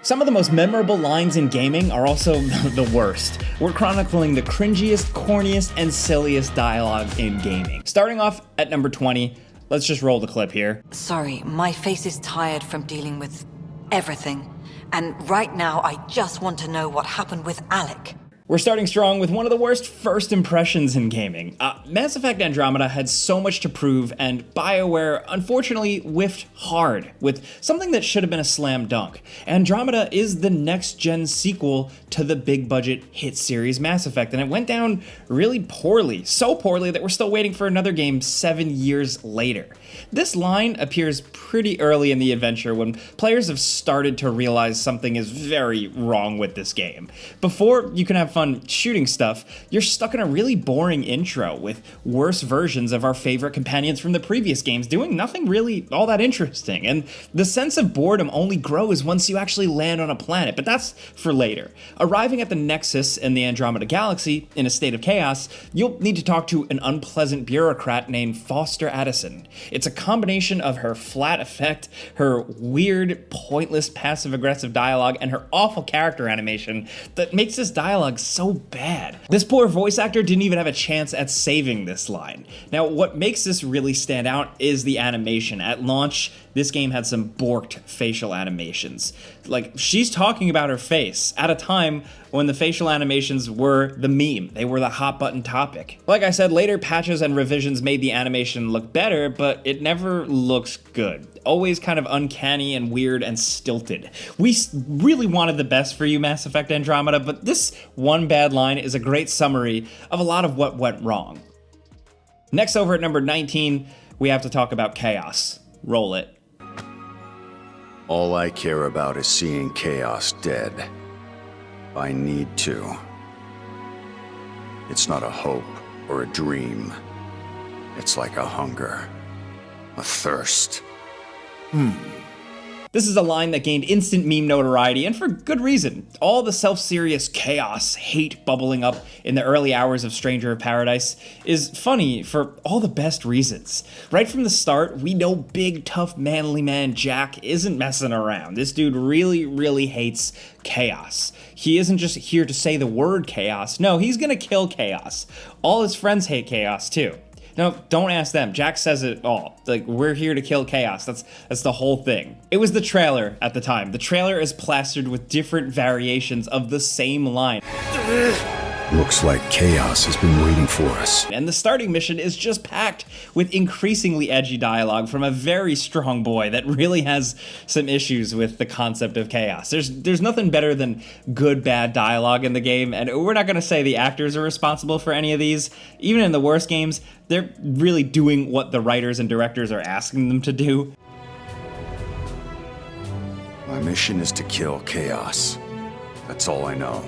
Some of the most memorable lines in gaming are also the worst. We're chronicling the cringiest, corniest, and silliest dialogue in gaming. Starting off at number 20, let's just roll the clip here. Sorry, my face is tired from dealing with everything. And right now, I just want to know what happened with Alec. We're starting strong with one of the worst first impressions in gaming. Mass Effect Andromeda had so much to prove, and BioWare unfortunately whiffed hard with something that should have been a slam dunk. Andromeda is the next-gen sequel to the big-budget hit series Mass Effect, and it went down really poorly. So poorly that we're still waiting for another game 7 years later. This line appears pretty early in the adventure when players have started to realize something is very wrong with this game. Before you can have fun shooting stuff, you're stuck in a really boring intro with worse versions of our favorite companions from the previous games doing nothing really all that interesting, and the sense of boredom only grows once you actually land on a planet, but that's for later. Arriving at the Nexus in the Andromeda Galaxy in a state of chaos, you'll need to talk to an unpleasant bureaucrat named Foster Addison. It's a combination of her flat effect, her weird, pointless, passive-aggressive dialogue, and her awful character animation that makes this dialogue so bad. This poor voice actor didn't even have a chance at saving this line. Now, what makes this really stand out is the animation. At launch, this game had some borked facial animations. Like, she's talking about her face at a time when the facial animations were the meme. They were the hot button topic. Like I said, later patches and revisions made the animation look better, but it never looks good. Always kind of uncanny and weird and stilted. We really wanted the best for you, Mass Effect Andromeda, but this one bad line is a great summary of a lot of what went wrong. Next, over at number 19, we have to talk about Chaos. Roll it. All I care about is seeing Chaos dead. I need to. It's not a hope or a dream. It's like a hunger, a thirst. This is a line that gained instant meme notoriety, and for good reason. All the self-serious chaos, hate bubbling up in the early hours of Stranger of Paradise is funny for all the best reasons. Right from the start, we know big, tough, manly man Jack isn't messing around. This dude really, really hates chaos. He isn't just here to say the word chaos. No, he's gonna kill chaos. All his friends hate chaos too. No, don't ask them. Jack says it all. Like, we're here to kill chaos. That's the whole thing. It was the trailer at the time. The trailer is plastered with different variations of the same line. Looks like chaos has been waiting for us. And the starting mission is just packed with increasingly edgy dialogue from a very strong boy that really has some issues with the concept of chaos. There's nothing better than good, bad dialogue in the game, and we're not gonna say the actors are responsible for any of these. Even in the worst games, they're really doing what the writers and directors are asking them to do. My mission is to kill chaos. That's all I know.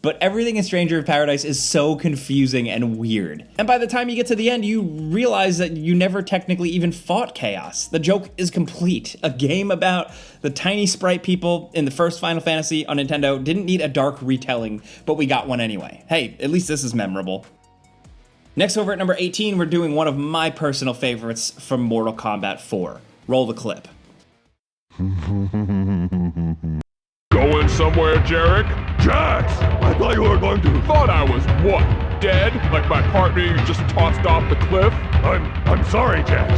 But everything in Stranger of Paradise is so confusing and weird. And by the time you get to the end, you realize that you never technically even fought Chaos. The joke is complete. A game about the tiny sprite people in the first Final Fantasy on Nintendo didn't need a dark retelling, but we got one anyway. Hey, at least this is memorable. Next, over at number 18, we're doing one of my personal favorites from Mortal Kombat 4. Roll the clip. Going somewhere, Jarek? Jax! I thought you were going to... Thought I was what? Dead? Like my partner you just tossed off the cliff? I'm sorry, Jax.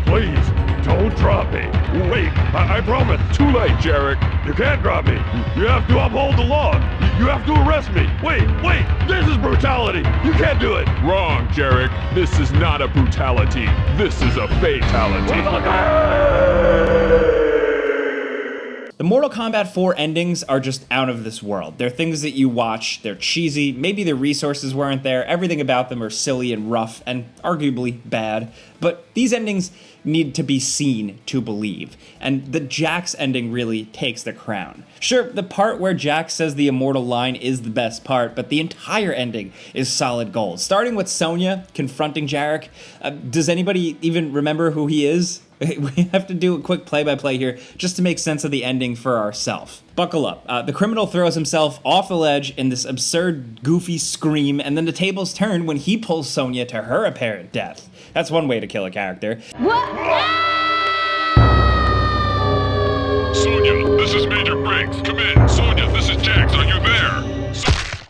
Please, don't drop me. Wait, I promise. Too late, Jarek. You can't drop me. You have to uphold the law. You have to arrest me. Wait, this is brutality. You can't do it. Wrong, Jarek. This is not a brutality. This is a fatality. The Mortal Kombat 4 endings are just out of this world. They're things that you watch, they're cheesy, maybe the resources weren't there, everything about them are silly and rough and arguably bad, but these endings need to be seen to believe, and the Jax ending really takes the crown. Sure, the part where Jax says the immortal line is the best part, but the entire ending is solid gold. Starting with Sonya confronting Jarek, does anybody even remember who he is? We have to do a quick play-by-play here just to make sense of the ending for ourselves. Buckle up. The criminal throws himself off the ledge in this absurd, goofy scream, and then the tables turn when he pulls Sonya to her apparent death. That's one way to kill a character. Sonya, this is Major Briggs. Gameranx, come in. Sonia, this is Jax. Are you there?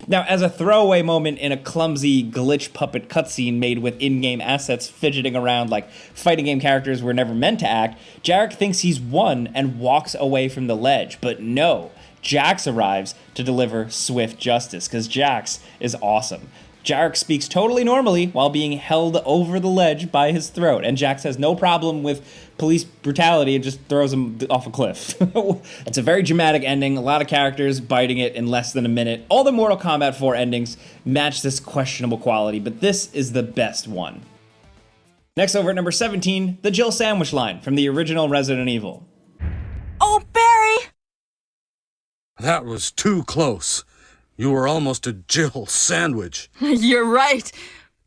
Now, as a throwaway moment in a clumsy glitch puppet cutscene made with in-game assets fidgeting around like fighting game characters were never meant to act, Jarek thinks he's won and walks away from the ledge. But no, Jax arrives to deliver swift justice, because Jax is awesome. Jarek speaks totally normally while being held over the ledge by his throat, and Jax has no problem with police brutality and just throws him off a cliff. It's a very dramatic ending, a lot of characters biting it in less than a minute. All the Mortal Kombat 4 endings match this questionable quality, but this is the best one. Next, over at number 17, the Jill Sandwich line from the original Resident Evil. Oh, Barry! That was too close. You were almost a Jill sandwich. You're right.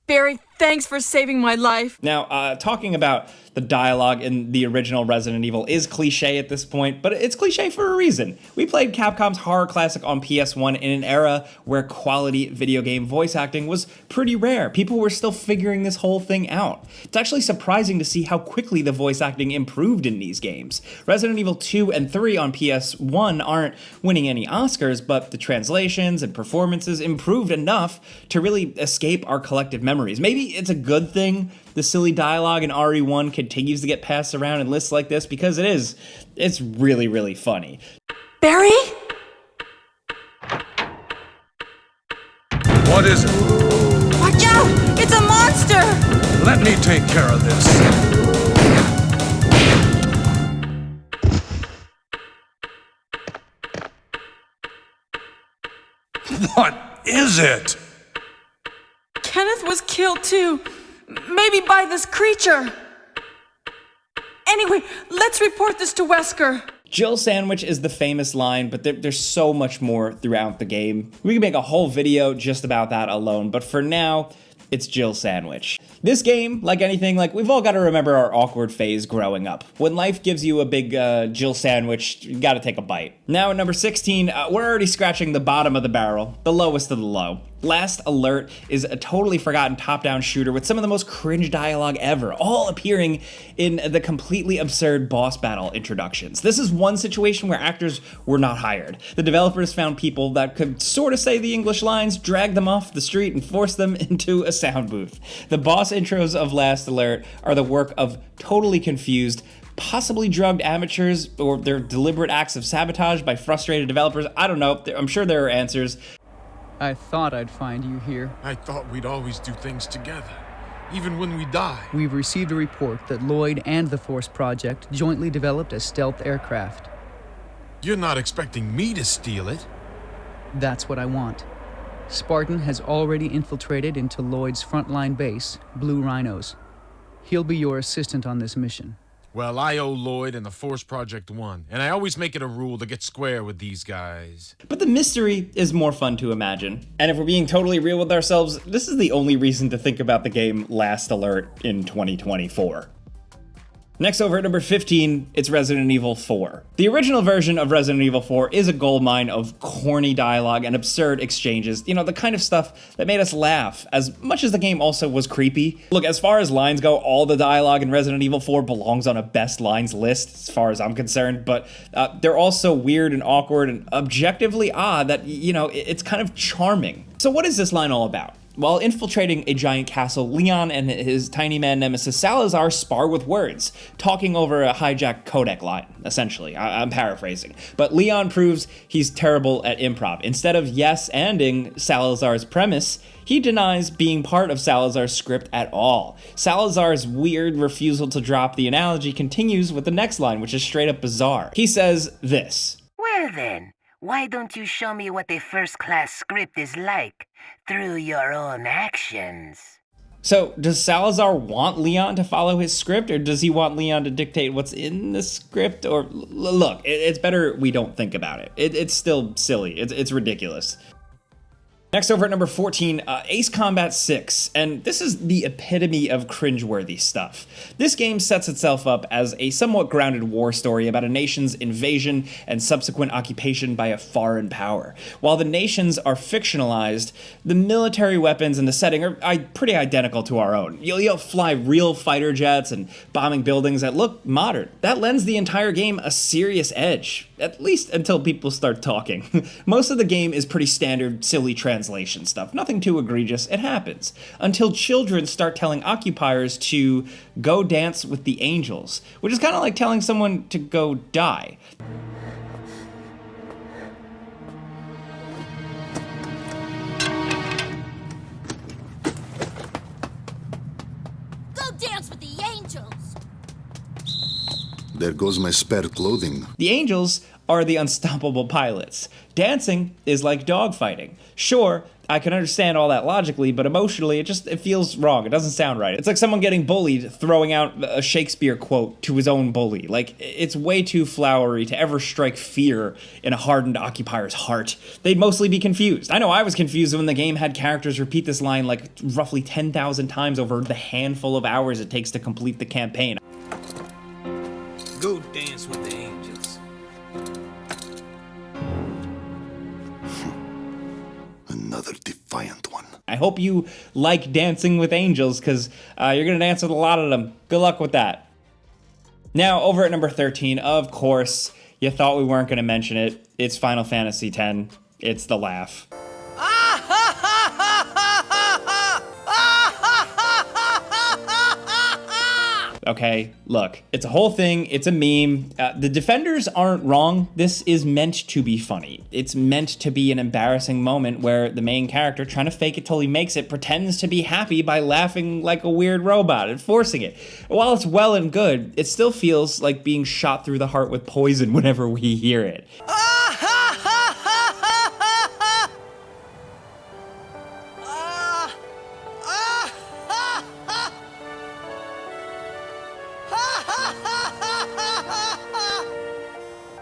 Barry, thanks for saving my life. Now, talking about the dialogue in the original Resident Evil is cliche at this point, but it's cliche for a reason. We played Capcom's horror classic on PS1 in an era where quality video game voice acting was pretty rare. People were still figuring this whole thing out. It's actually surprising to see how quickly the voice acting improved in these games. Resident Evil 2 and 3 on PS1 aren't winning any Oscars, but the translations and performances improved enough to really escape our collective memories. Maybe it's a good thing the silly dialogue in RE1 continues to get passed around in lists like this, because it's really, really funny. Barry? What is it? Watch out! It's a monster! Let me take care of this. What is it? Kenneth was killed too. Maybe by this creature. Anyway, let's report this to Wesker. Jill Sandwich is the famous line, but there's so much more throughout the game. We can make a whole video just about that alone, but for now, it's Jill Sandwich. This game, like anything, we've all got to remember our awkward phase growing up. When life gives you a big Jill Sandwich, you gotta take a bite. Now at number 16, we're already scratching the bottom of the barrel, the lowest of the low. Last Alert is a totally forgotten top-down shooter with some of the most cringe dialogue ever, all appearing in the completely absurd boss battle introductions. This is one situation where actors were not hired. The developers found people that could sort of say the English lines, drag them off the street, and force them into a sound booth. The boss intros of Last Alert are the work of totally confused, possibly drugged amateurs, or their deliberate acts of sabotage by frustrated developers. I don't know, I'm sure there are answers. I thought I'd find you here. I thought we'd always do things together, even when we die. We've received a report that Lloyd and the Force Project jointly developed a stealth aircraft. You're not expecting me to steal it. That's what I want. Spartan has already infiltrated into Lloyd's frontline base, Blue Rhinos. He'll be your assistant on this mission. Well, I owe Lloyd and the Force Project one, and I always make it a rule to get square with these guys. But the mystery is more fun to imagine. And if we're being totally real with ourselves, this is the only reason to think about the game Last Alert in 2024. Next, over at number 15, it's Resident Evil 4. The original version of Resident Evil 4 is a goldmine of corny dialogue and absurd exchanges, the kind of stuff that made us laugh, as much as the game also was creepy. Look, as far as lines go, all the dialogue in Resident Evil 4 belongs on a best lines list, as far as I'm concerned, but they're all so weird and awkward and objectively odd that, it's kind of charming. So what is this line all about? While infiltrating a giant castle, Leon and his tiny man nemesis Salazar spar with words, talking over a hijacked codec line, essentially. I'm paraphrasing. But Leon proves he's terrible at improv. Instead of yes-anding Salazar's premise, he denies being part of Salazar's script at all. Salazar's weird refusal to drop the analogy continues with the next line, which is straight up bizarre. He says this. Well then, why don't you show me what a first-class script is like through your own actions? So, does Salazar want Leon to follow his script, or does he want Leon to dictate what's in the script? Or, look, it's better we don't think about it. It's still silly. It's ridiculous. Next, over at number 14, Ace Combat 6, and this is the epitome of cringeworthy stuff. This game sets itself up as a somewhat grounded war story about a nation's invasion and subsequent occupation by a foreign power. While the nations are fictionalized, the military weapons and the setting are pretty identical to our own. You'll fly real fighter jets and bombing buildings that look modern. That lends the entire game a serious edge. at least until people start talking. Most of the game is pretty standard, silly translation stuff. Nothing too egregious, it happens. Until children start telling occupiers to go dance with the angels, which is kind of like telling someone to go die. Go dance with the angels! There goes my spare clothing. The angels are the unstoppable pilots. Dancing is like dogfighting. Sure, I can understand all that logically, but emotionally it feels wrong. It doesn't sound right. It's like someone getting bullied, throwing out a Shakespeare quote to his own bully. Like, it's way too flowery to ever strike fear in a hardened occupier's heart. They'd mostly be confused. I know I was confused when the game had characters repeat this line like roughly 10,000 times over the handful of hours it takes to complete the campaign. Go dance with the angels. Another defiant one. I hope you like dancing with angels, because you're going to dance with a lot of them. Good luck with that. Now, over at number 13, of course, you thought we weren't going to mention it. It's Final Fantasy X. It's the laugh. Okay, look, it's a whole thing, it's a meme. The defenders aren't wrong. This is meant to be funny. It's meant to be an embarrassing moment where the main character, trying to fake it till he makes it, pretends to be happy by laughing like a weird robot and forcing it. While it's well and good, it still feels like being shot through the heart with poison whenever we hear it.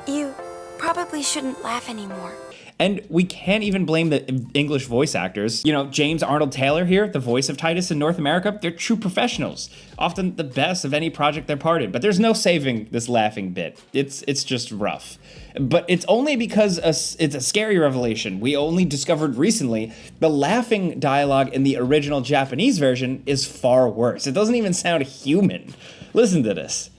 You probably shouldn't laugh anymore. And we can't even blame the English voice actors. You know, James Arnold Taylor here, the voice of Titus in North America, they're true professionals. Often the best of any project they're part in. But there's no saving this laughing bit. It's just rough. But it's only because it's a scary revelation we only discovered recently. The laughing dialogue in the original Japanese version is far worse. It doesn't even sound human. Listen to this.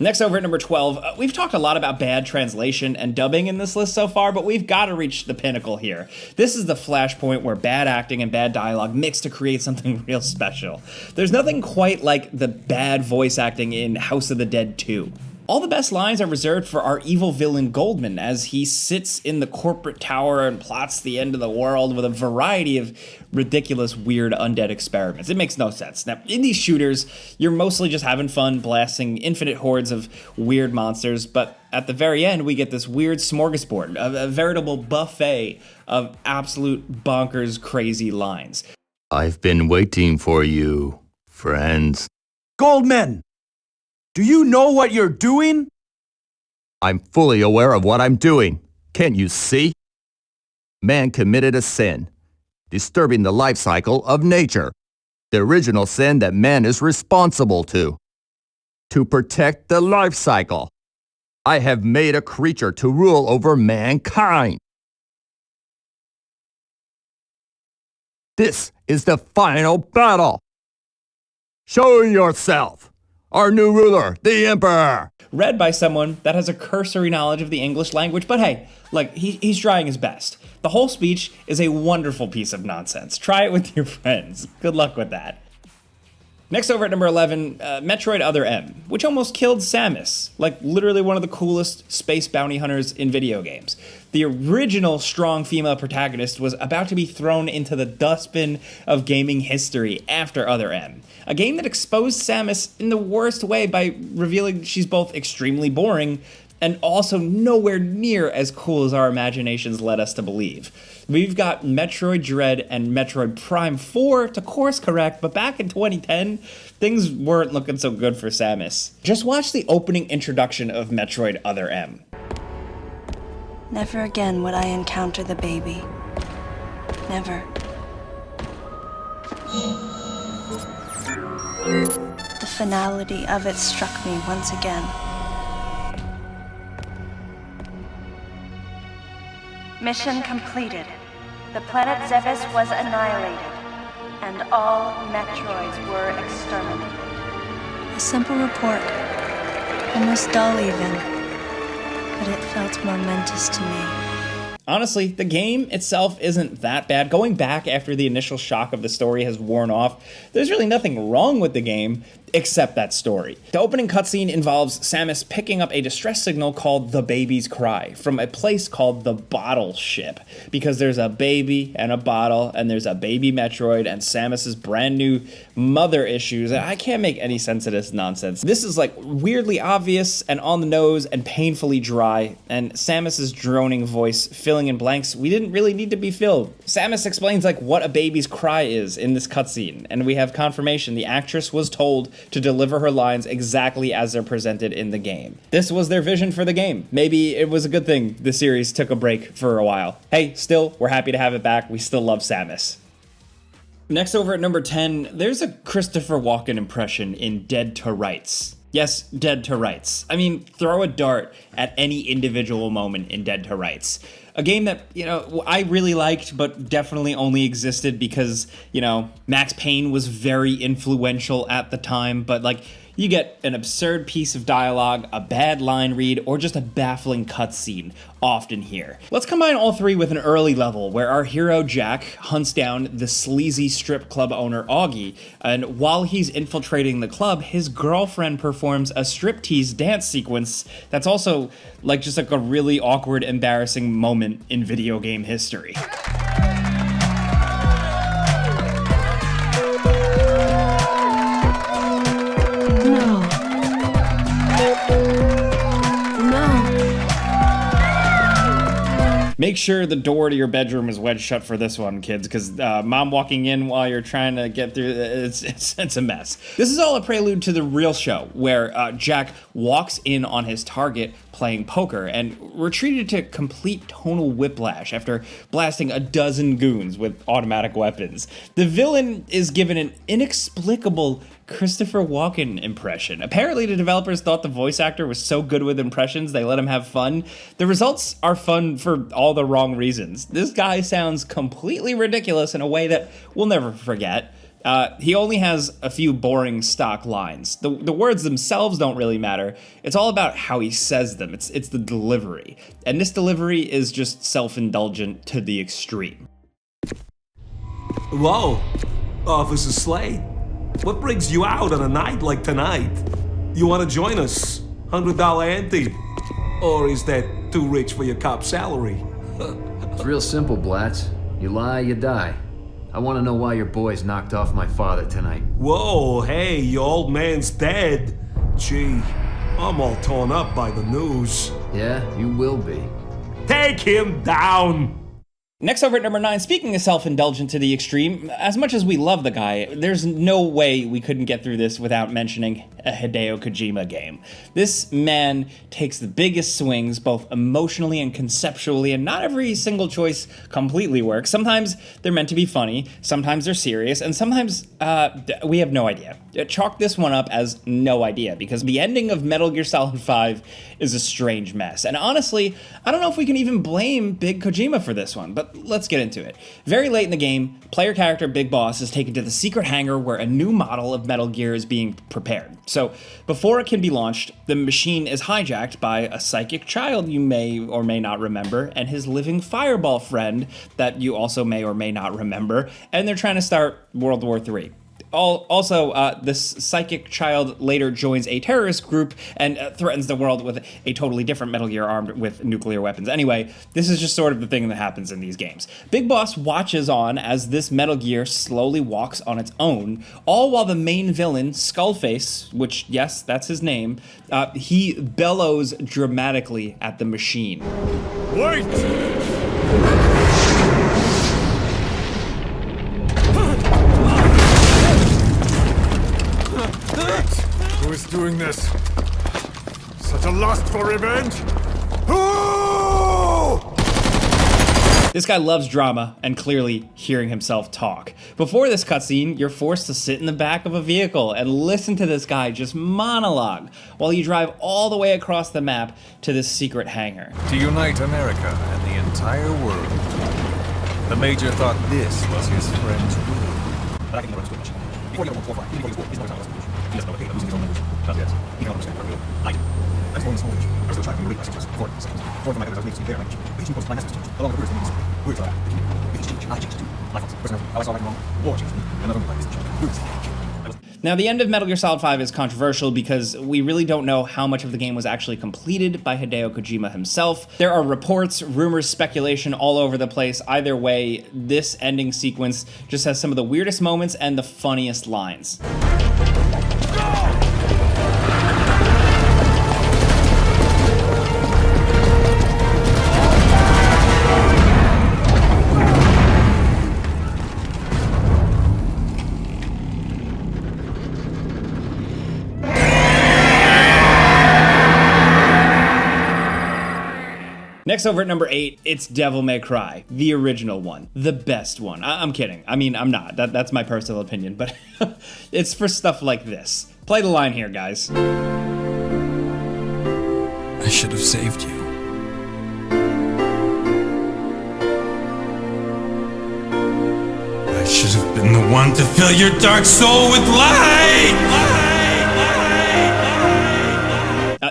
Next, over at number 12, we've talked a lot about bad translation and dubbing in this list so far, but we've got to reach the pinnacle here. This is the flashpoint where bad acting and bad dialogue mix to create something real special. There's nothing quite like the bad voice acting in House of the Dead 2. All the best lines are reserved for our evil villain Goldman as he sits in the corporate tower and plots the end of the world with a variety of ridiculous, weird, undead experiments. It makes no sense. Now, in these shooters, you're mostly just having fun blasting infinite hordes of weird monsters, but at the very end, we get this weird smorgasbord, a veritable buffet of absolute bonkers crazy lines. I've been waiting for you, friends. Goldman! Do you know what you're doing? I'm fully aware of what I'm doing. Can't you see? Man committed a sin, disturbing the life cycle of nature. The original sin that man is responsible to protect the life cycle. I have made a creature to rule over mankind. This is the final battle. Show yourself. Our new ruler, the Emperor. Read by someone that has a cursory knowledge of the English language, but hey, like, he's trying his best. The whole speech is a wonderful piece of nonsense. Try it with your friends. Good luck with that. Next, over at number 11, Metroid Other M, which almost killed Samus, like literally one of the coolest space bounty hunters in video games. The original strong female protagonist was about to be thrown into the dustbin of gaming history after Other M. A game that exposed Samus in the worst way by revealing she's both extremely boring and also nowhere near as cool as our imaginations led us to believe. We've got Metroid Dread and Metroid Prime 4 to course correct, but back in 2010, things weren't looking so good for Samus. Just watch the opening introduction of Metroid Other M. Never again would I encounter the baby. Never. The finality of it struck me once again. Mission completed. The planet Zebes was annihilated, and all Metroids were exterminated. A simple report, almost dull even, but it felt momentous to me. Honestly, the game itself isn't that bad. Going back after the initial shock of the story has worn off, there's really nothing wrong with the game, except that story. The opening cutscene involves Samus picking up a distress signal called the Baby's Cry from a place called the Bottle Ship, because there's a baby and a bottle, and there's a baby Metroid and Samus's brand new mother issues. I can't make any sense of this nonsense. This is like weirdly obvious and on the nose and painfully dry, and Samus's droning voice filling in blanks we didn't really need to be filled. Samus explains like what a baby's cry is in this cutscene, and we have confirmation the actress was told to deliver her lines exactly as they're presented in the game. This was their vision for the game. Maybe it was a good thing the series took a break for a while. Hey, still, we're happy to have it back. We still love Samus. Next, over at number 10, there's a Christopher Walken impression in Dead to Rights. Yes, Dead to Rights. I mean, throw a dart at any individual moment in Dead to Rights. A game that, you know, I really liked, but definitely only existed because, you know, Max Payne was very influential at the time, but like, you get an absurd piece of dialogue, a bad line read, or just a baffling cutscene often here. Let's combine all three with an early level where our hero Jack hunts down the sleazy strip club owner Augie, and while he's infiltrating the club, his girlfriend performs a striptease dance sequence that's also like just like a really awkward, embarrassing moment in video game history. Make sure the door to your bedroom is wedged shut for this one, kids, because mom walking in while you're trying to get through, it's a mess. This is all a prelude to the real show, where Jack walks in on his target playing poker and retreated to complete tonal whiplash after blasting a dozen goons with automatic weapons. The villain is given an inexplicable Christopher Walken impression. Apparently the developers thought the voice actor was so good with impressions they let him have fun. The results are fun for all the wrong reasons. This guy sounds completely ridiculous in a way that we'll never forget. He only has a few boring stock lines. The words themselves don't really matter. It's all about how he says them. It's the delivery. And this delivery is just self-indulgent to the extreme. Whoa, Officer Slade. What brings you out on a night like tonight? You want to join us? $100 ante? Or is that too rich for your cop salary? It's real simple, Blatz. You lie, you die. I want to know why your boys knocked off my father tonight. Whoa, hey, your old man's dead. Gee, I'm all torn up by the news. Yeah, you will be. Take him down! Next over at number 9, speaking of self-indulgent to the extreme, as much as we love the guy, there's no way we couldn't get through this without mentioning a Hideo Kojima game. This man takes the biggest swings, both emotionally and conceptually, and not every single choice completely works. Sometimes they're meant to be funny, sometimes they're serious, and sometimes we have no idea. Chalk this one up as no idea, because the ending of Metal Gear Solid 5 is a strange mess. And honestly, I don't know if we can even blame Big Kojima for this one, but let's get into it. Very late in the game, player character Big Boss is taken to the secret hangar where a new model of Metal Gear is being prepared. So before it can be launched, the machine is hijacked by a psychic child you may or may not remember, and his living fireball friend that you also may or may not remember, and they're trying to start World War III. Also, this psychic child later joins a terrorist group and threatens the world with a totally different Metal Gear armed with nuclear weapons. Anyway, this is just sort of the thing that happens in these games. Big Boss watches on as this Metal Gear slowly walks on its own, all while the main villain, Skullface, which, yes, that's his name, he bellows dramatically at the machine. Wait! Who is doing this? Such a lust for revenge? Oh! This guy loves drama and clearly hearing himself talk. Before this cutscene, you're forced to sit in the back of a vehicle and listen to this guy just monologue while you drive all the way across the map to this secret hangar. To unite America and the entire world. The Major thought this was his friend's rule. He doesn't know what losing his own language does. Yes. He can understand what I do. I'm still in this language. I'm still trying to read lessons for 4 seconds. 4 from my others, I was making their language. But each new post, my message changed. Along with the words, words are things change. I changed too. My fault. Personally, how I saw right and wrong, war changed me. And not only life is changed. Words change. Now, the end of Metal Gear Solid 5 is controversial because we really don't know how much of the game was actually completed by Hideo Kojima himself. There are reports, rumors, speculation all over the place. Either way, this ending sequence just has some of the weirdest moments and the funniest lines. Next, over at number 8, it's Devil May Cry, the original one, the best one. I'm kidding. I mean, I'm not. That's my personal opinion, but it's for stuff like this. Play the line here, guys. I should have saved you. I should have been the one to fill your dark soul with light!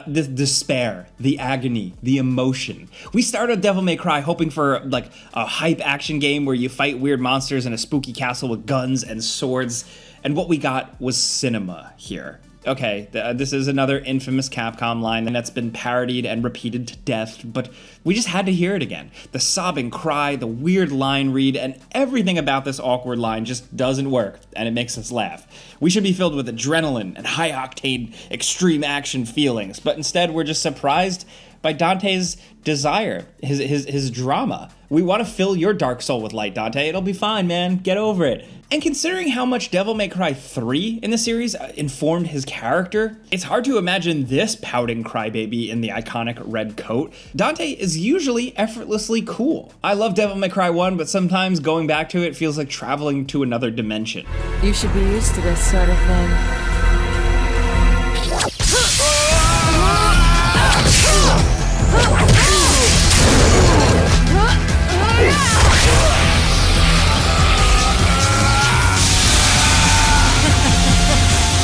The despair, the agony, the emotion. We started Devil May Cry hoping for like a hype action game where you fight weird monsters in a spooky castle with guns and swords, and what we got was cinema here. Okay, this is another infamous Capcom line that's been parodied and repeated to death, but we just had to hear it again. The sobbing cry, the weird line read, and everything about this awkward line just doesn't work, and it makes us laugh. We should be filled with adrenaline and high-octane, extreme action feelings, but instead we're just surprised by Dante's desire, his drama. We want to fill your dark soul with light, Dante. It'll be fine, man. Get over it. And considering how much Devil May Cry 3 in the series informed his character, it's hard to imagine this pouting crybaby in the iconic red coat. Dante is usually effortlessly cool. I love Devil May Cry 1, but sometimes going back to it feels like traveling to another dimension. You should be used to this sort of thing.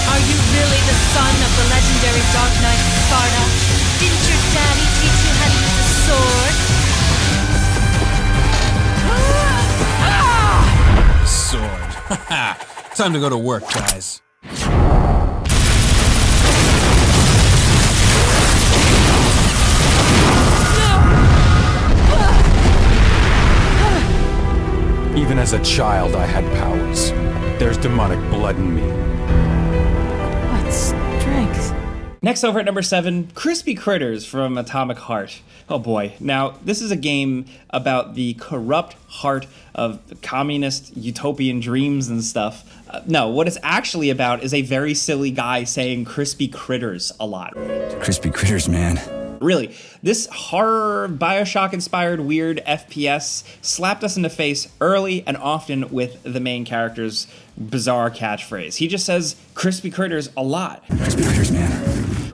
Are you really the son of the legendary Dark Knight Sparta? Didn't your daddy teach you how to use a sword? Sword. Time to go to work, guys. Even as a child, I had powers. There's demonic blood in me. What strength? Next, over at number 7, Crispy Critters from Atomic Heart. Oh boy. Now, this is a game about the corrupt heart of communist utopian dreams and stuff. No, what it's actually about is a very silly guy saying Crispy Critters a lot. Crispy Critters, man. Really, this horror, Bioshock-inspired weird FPS slapped us in the face early and often with the main character's bizarre catchphrase. He just says Crispy Critters a lot. Crispy Critters, man.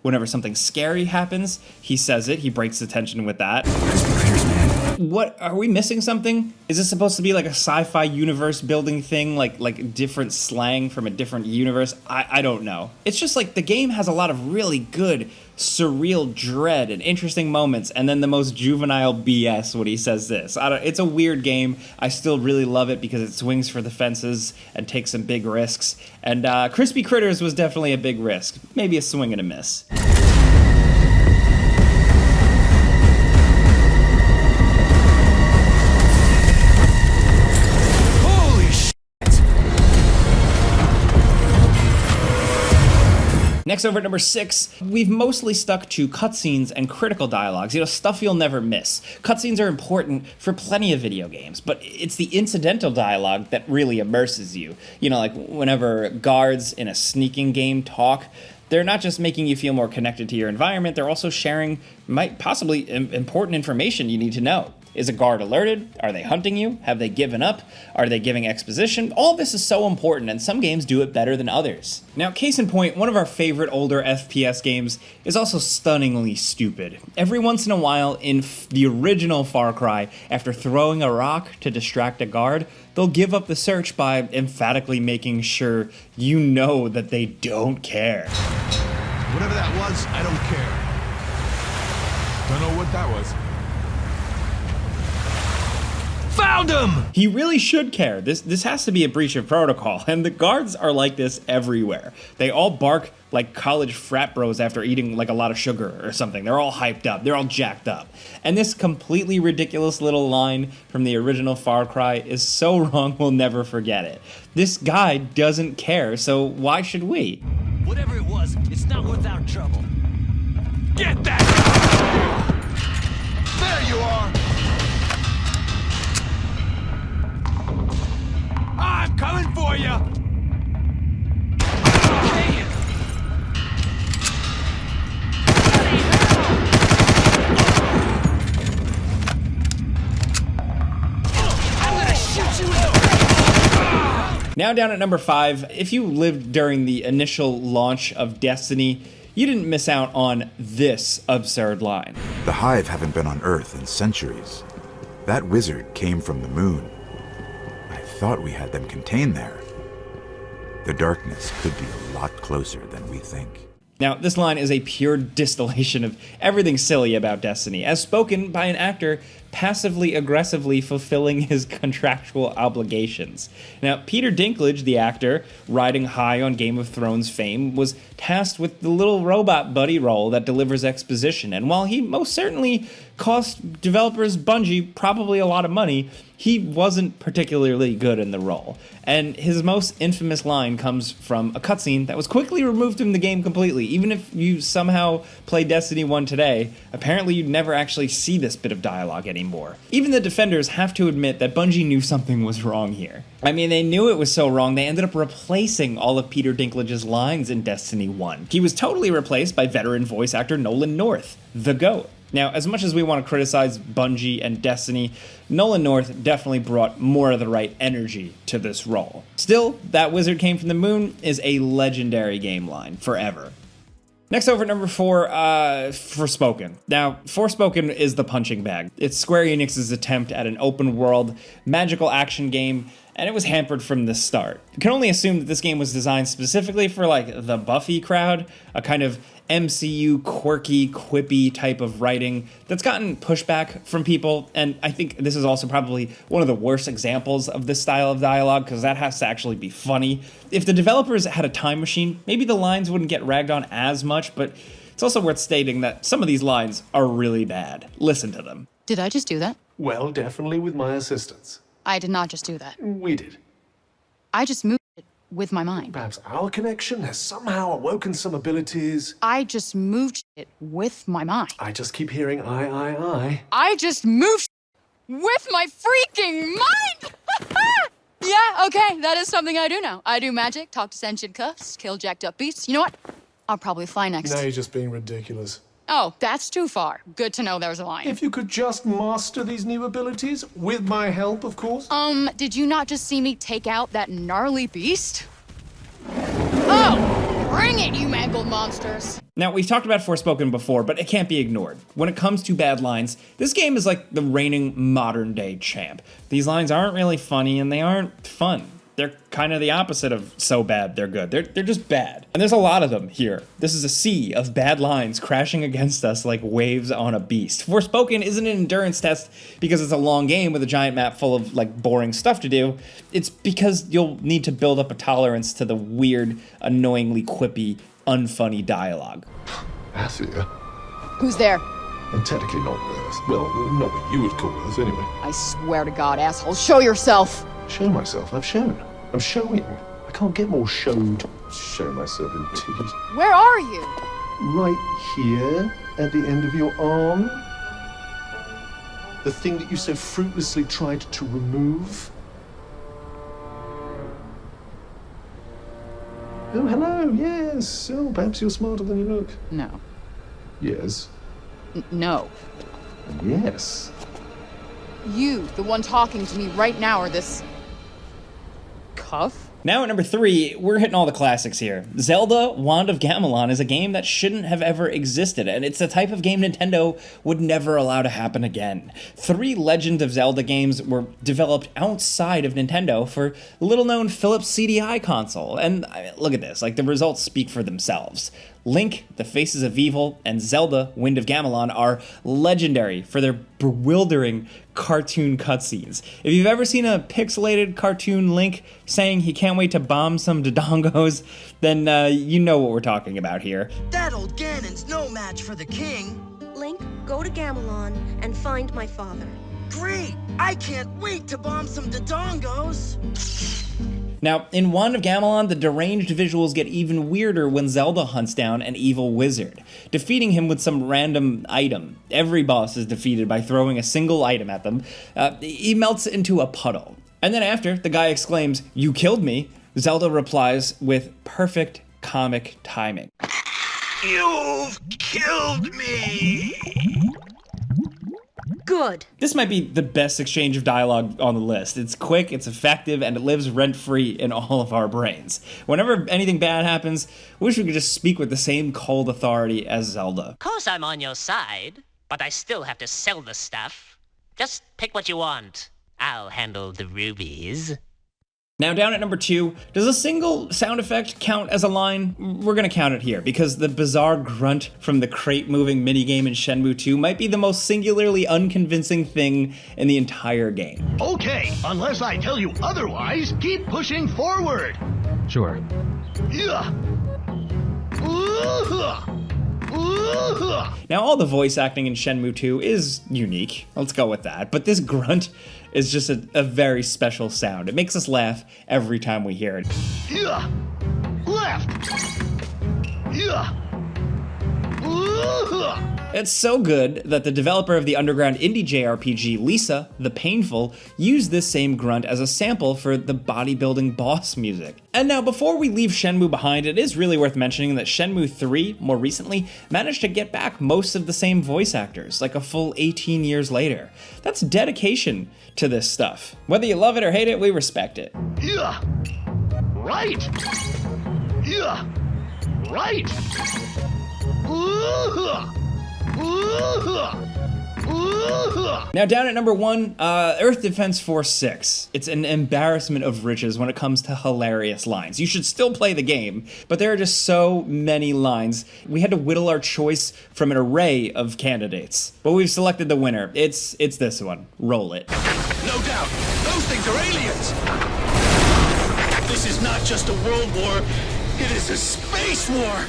Whenever something scary happens, he says it. He breaks the tension with that. Crispy Critters, man. What, are we missing something? Is this supposed to be like a sci-fi universe building thing, like different slang from a different universe? I don't know. It's just like the game has a lot of really good, surreal dread and interesting moments, and then the most juvenile BS when he says this. It's a weird game. I still really love it because it swings for the fences and takes some big risks. And Crispy Critters was definitely a big risk. Maybe a swing and a miss. Next, over at number 6, we've mostly stuck to cutscenes and critical dialogues, stuff you'll never miss. Cutscenes are important for plenty of video games, but it's the incidental dialogue that really immerses you. Like whenever guards in a sneaking game talk, they're not just making you feel more connected to your environment, they're also sharing possibly important information you need to know. Is a guard alerted? Are they hunting you? Have they given up? Are they giving exposition? All of this is so important, and some games do it better than others. Now, case in point, one of our favorite older FPS games is also stunningly stupid. Every once in a while, in the original Far Cry, after throwing a rock to distract a guard, they'll give up the search by emphatically making sure you know that they don't care. Whatever that was, I don't care. Don't know what that was. Found him! He really should care. This has to be a breach of protocol, and the guards are like this everywhere. They all bark like college frat bros after eating like a lot of sugar or something. They're all hyped up. They're all jacked up. And this completely ridiculous little line from the original Far Cry is so wrong we'll never forget it. This guy doesn't care, so why should we? Whatever it was, it's not worth our trouble. Get that! There you are! I'm coming for you! Now down at number 5, if you lived during the initial launch of Destiny, you didn't miss out on this absurd line. The Hive haven't been on Earth in centuries. That wizard came from the moon. I thought we had them contained there. The darkness could be a lot closer than we think. Now, this line is a pure distillation of everything silly about Destiny, as spoken by an actor passively aggressively fulfilling his contractual obligations. Now, Peter Dinklage, the actor, riding high on Game of Thrones fame, was tasked with the little robot buddy role that delivers exposition, and while he most certainly cost developers Bungie probably a lot of money, he wasn't particularly good in the role. And his most infamous line comes from a cutscene that was quickly removed from the game completely. Even if you somehow play Destiny 1 today, apparently you'd never actually see this bit of dialogue anymore. Even the defenders have to admit that Bungie knew something was wrong here. I mean, they knew it was so wrong, they ended up replacing all of Peter Dinklage's lines in Destiny 1. He was totally replaced by veteran voice actor Nolan North, the GOAT. Now, as much as we want to criticize Bungie and Destiny, Nolan North definitely brought more of the right energy to this role. Still, That Wizard Came from the Moon is a legendary game line, forever. Next over at number 4, Forspoken. Now, Forspoken is the punching bag. It's Square Enix's attempt at an open-world, magical action game, and it was hampered from the start. You can only assume that this game was designed specifically for, like, the Buffy crowd, a kind of MCU quirky, quippy type of writing that's gotten pushback from people, and I think this is also probably one of the worst examples of this style of dialogue, because that has to actually be funny. If the developers had a time machine, maybe the lines wouldn't get ragged on as much, but it's also worth stating that some of these lines are really bad. Listen to them. Did I just do that? Well, definitely with my assistance. I did not just do that. We did. I just moved it with my mind. Perhaps our connection has somehow awoken some abilities. I just moved it with my mind. I just keep hearing I. I just moved with my freaking mind! Yeah, okay, that is something I do now. I do magic, talk to sentient cuffs, kill jacked up beasts. You know what? I'll probably fly next. Now you're just being ridiculous. Oh, that's too far. Good to know there's a line. If you could just master these new abilities, with my help, of course. Did you not just see me take out that gnarly beast? Oh, bring it, you mangled monsters. Now, we've talked about Forspoken before, but it can't be ignored. When it comes to bad lines, this game is like the reigning modern-day champ. These lines aren't really funny, and they aren't fun. They're kind of the opposite of so bad they're good. They're just bad. And there's a lot of them here. This is a sea of bad lines crashing against us like waves on a beast. Forspoken isn't an endurance test because it's a long game with a giant map full of like boring stuff to do. It's because you'll need to build up a tolerance to the weird, annoyingly quippy, unfunny dialogue. Athia? Who's there? And technically not Earth. Well, not what you would call Earth anyway. I swear to God, asshole, show yourself. Show myself? I've shown. I'm showing. I can't get more showed. Show myself indeed. Where are you? Right here, at the end of your arm. The thing that you so fruitlessly tried to remove. Oh, hello, yes. Oh, perhaps you're smarter than you look. No. Yes. No. Yes. You, the one talking to me right now, or this cuff? Now at number 3, we're hitting all the classics here. Zelda Wand of Gamelon is a game that shouldn't have ever existed, and it's the type of game Nintendo would never allow to happen again. 3 Legend of Zelda games were developed outside of Nintendo for little-known Philips CDI console, and look at this, like the results speak for themselves. Link, The Faces of Evil, and Zelda, Wind of Gamelon are legendary for their bewildering cartoon cutscenes. If you've ever seen a pixelated cartoon Link saying he can't wait to bomb some Dodongos, then you know what we're talking about here. That old Ganon's no match for the king. Link, go to Gamelon and find my father. Great! I can't wait to bomb some Dodongos! Now, in Wand of Gamelon, the deranged visuals get even weirder when Zelda hunts down an evil wizard, defeating him with some random item. Every boss is defeated by throwing a single item at them. He melts into a puddle. And then after, the guy exclaims, "You killed me," Zelda replies with perfect comic timing. You've killed me! Good. This might be the best exchange of dialogue on the list. It's quick, it's effective, and it lives rent-free in all of our brains. Whenever anything bad happens, I wish we could just speak with the same cold authority as Zelda. Of course I'm on your side, but I still have to sell the stuff. Just pick what you want. I'll handle the rubies. Now down at number 2, does a single sound effect count as a line? We're gonna count it here, because the bizarre grunt from the crate-moving minigame in Shenmue 2 might be the most singularly unconvincing thing in the entire game. Okay, unless I tell you otherwise, keep pushing forward. Sure. Yeah. Now all the voice acting in Shenmue 2 is unique, let's go with that, but this grunt is just a very special sound. It makes us laugh every time we hear it. Yeah. Left. Yeah. It's so good that the developer of the underground indie JRPG, Lisa, The Painful, used this same grunt as a sample for the bodybuilding boss music. And now, before we leave Shenmue behind, it is really worth mentioning that Shenmue 3, more recently, managed to get back most of the same voice actors, like a full 18 years later. That's dedication to this stuff. Whether you love it or hate it, we respect it. Yeah. Right. Yeah. Right. Now down at number 1, Earth Defense Force 6. It's an embarrassment of riches when it comes to hilarious lines. You should still play the game, but there are just so many lines. We had to whittle our choice from an array of candidates. But we've selected the winner. It's this one. Roll it. No doubt, those things are aliens. This is not just a world war, it is a space war.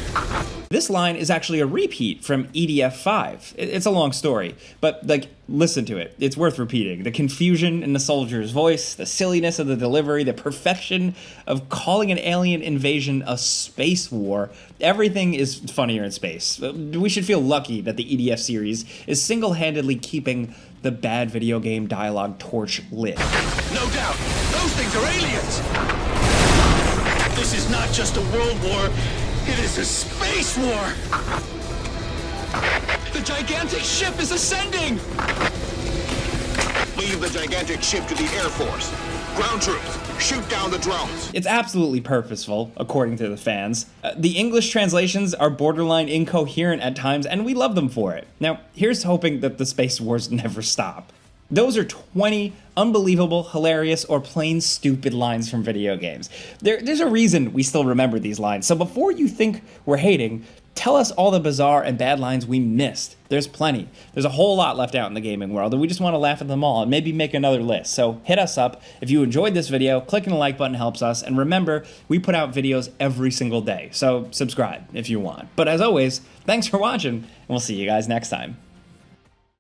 This line is actually a repeat from EDF 5. It's a long story, but like, listen to it. It's worth repeating. The confusion in the soldier's voice, the silliness of the delivery, the perfection of calling an alien invasion a space war. Everything is funnier in space. We should feel lucky that the EDF series is single-handedly keeping the bad video game dialogue torch lit. No doubt, those things are aliens. This is not just a world war, it is a space war! The gigantic ship is ascending! Leave the gigantic ship to the Air Force. Ground troops, shoot down the drones. It's absolutely purposeful, according to the fans. The English translations are borderline incoherent at times, and we love them for it. Now, here's hoping that the space wars never stop. Those are 20 unbelievable, hilarious, or plain stupid lines from video games. There's a reason we still remember these lines, so before you think we're hating, tell us all the bizarre and bad lines we missed. There's plenty. There's a whole lot left out in the gaming world, and we just want to laugh at them all and maybe make another list. So hit us up. If you enjoyed this video, clicking the like button helps us, and remember, we put out videos every single day, so subscribe if you want. But as always, thanks for watching, and we'll see you guys next time.